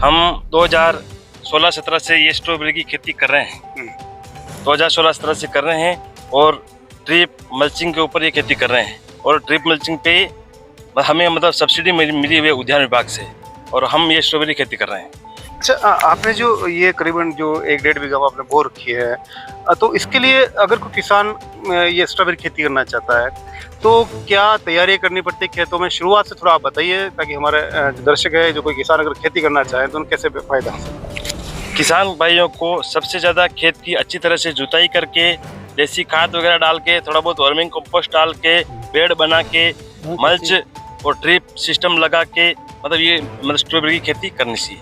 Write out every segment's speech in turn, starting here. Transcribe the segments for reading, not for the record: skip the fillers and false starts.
हम 2016-17 से ये स्ट्रॉबेरी की खेती कर रहे हैं। 2016-17 से कर रहे हैं और ड्रिप मल्चिंग के ऊपर ये खेती कर रहे हैं। और ड्रिप मल्चिंग पे हमें मतलब सब्सिडी मिली हुई है उद्यान विभाग से, और हम ये स्ट्रॉबेरी खेती कर रहे हैं। अच्छा, आपने जो ये करीबन जो 1-1.5 बीघा आपने बो रखी है, तो इसके लिए अगर कोई किसान ये स्ट्रॉबेरी खेती करना चाहता है तो क्या तैयारी करनी पड़ती है खेतों में? शुरुआत से थोड़ा आप बताइए, ताकि हमारे जो दर्शक है, जो कोई किसान अगर खेती करना चाहे तो उन्हें कैसे फायदा हो सकता है। किसान भाइयों को सबसे ज़्यादा खेत की अच्छी तरह से जुताई करके, देसी खाद वगैरह डाल के, थोड़ा बहुत वर्मिंग कंपोस्ट डाल के, बेड बना के, मल्च और ड्रिप सिस्टम लगा के मतलब स्ट्रॉबेरी की खेती करनी चाहिए।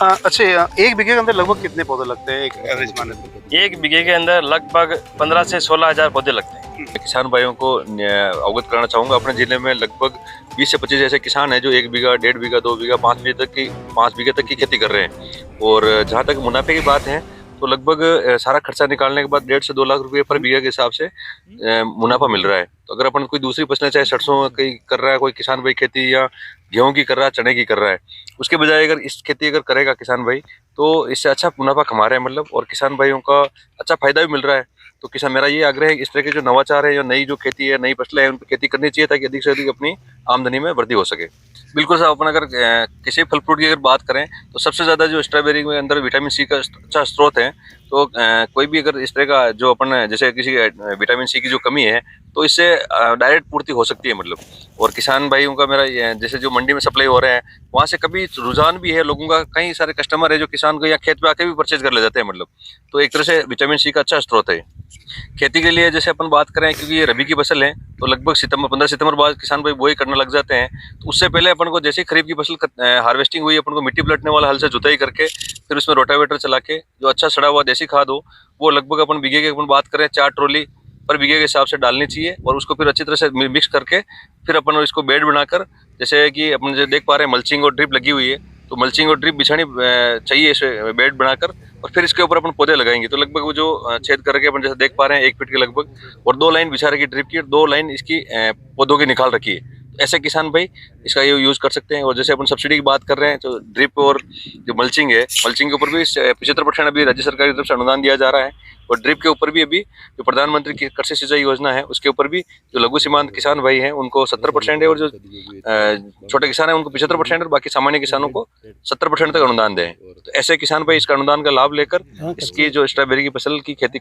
अच्छा, 1 बीघे के अंदर लगभग कितने पौधे लगते हैं एक एवरेज माने तो? 1 बीघे के अंदर लगभग 15 से 16 हज़ार पौधे लगते हैं। किसान भाइयों को अवगत कराना चाहूँगा, अपने जिले में लगभग 20 से 25 ऐसे किसान हैं जो 1 बीघा, 1.5 बीघा, 2 बीघा, 5 बीघे तक की खेती कर रहे हैं। और जहाँ तक मुनाफे की बात है तो लगभग सारा खर्चा निकालने के बाद 1.5 से 2 लाख रुपए पर बीघा के हिसाब से मुनाफा मिल रहा है। तो अगर अपन कोई दूसरी फसलें, चाहे सरसों की कर रहा है कोई किसान भाई खेती, या गेहूं की कर रहा है, चने की कर रहा है, उसके बजाय अगर इस खेती अगर करेगा किसान भाई तो इससे अच्छा मुनाफा कमा रहे हैं मतलब, और किसान भाइयों का अच्छा फायदा भी मिल रहा है। तो किसान, मेरा ये आग्रह है कि इस तरह के जो नवाचार है, या नई जो खेती है, नई फसलें हैं, उन पर खेती करनी चाहिए ताकि अधिक से अधिक अपनी आमदनी में वृद्धि हो सके। बिल्कुल साहब, अपन अगर किसी फल फ्रूट की अगर बात करें तो सबसे ज़्यादा जो स्ट्रॉबेरी में अंदर विटामिन सी का अच्छा स्रोत है। तो कोई भी अगर इस तरह का जो अपन, जैसे किसी विटामिन सी की जो कमी है, तो इससे डायरेक्ट पूर्ति हो सकती है मतलब। और किसान भाइयों का मेरा जैसे जो मंडी में सप्लाई हो रहे हैं, वहाँ से कभी रुझान भी है लोगों का, कई सारे कस्टमर है जो किसान को या खेत पे आके भी परचेज कर ले जाते हैं मतलब। तो एक तरह से विटामिन सी का अच्छा स्रोत है। खेती के लिए जैसे अपन बात करें, क्योंकि ये रबी की फसल है, तो लगभग 15 सितंबर बाद किसान भाई बोई करने लग जाते हैं। तो उससे पहले अपन को जैसे खरीफ की फसल हार्वेस्टिंग हुई, अपन को मिट्टी पलटने वाला हल से जुताई करके, फिर उसमें रोटावेटर चला के जो अच्छा सड़ा हुआ देसी खाद हो, वो लगभग अपन बीघे की अपन बात करें 4 ट्रॉली पर बीघे के हिसाब से डालनी चाहिए। और उसको फिर अच्छी तरह से मिक्स करके फिर अपन इसको बेड बनाकर, जैसे कि अपन जो देख पा रहे हैं मल्चिंग और ड्रिप लगी हुई है, तो मल्चिंग और ड्रिप बिछानी चाहिए इसे बेड बनाकर, और फिर इसके ऊपर अपन पौधे लगाएंगे। तो लगभग वो जो छेद करके अपन जैसे देख पा रहे हैं 1 फीट के लगभग, और 2 लाइन बिछा रखी ड्रिप की, और 2 लाइन इसकी पौधों की निकाल रखी है। ऐसे किसान भाई इसका ये यूज कर सकते हैं। और जैसे अपन सब्सिडी की बात कर रहे हैं, तो ड्रिप और जो मल्चिंग है, मल्चिंग के ऊपर भी 75% अभी राज्य सरकार की तरफ से अनुदान दिया जा रहा है। और ड्रिप के ऊपर भी अभी जो प्रधानमंत्री की कृषि सिंचाई योजना है, उसके ऊपर भी जो लघु सीमांत किसान भाई हैं उनको 70% है, और जो छोटे किसान हैं उनको 75%, और बाकी सामान्य किसानों को 70% तक अनुदान दें। तो ऐसे किसान भाई इसका अनुदान का लाभ लेकर इसकी जो स्ट्रॉबेरी की फसल की खेती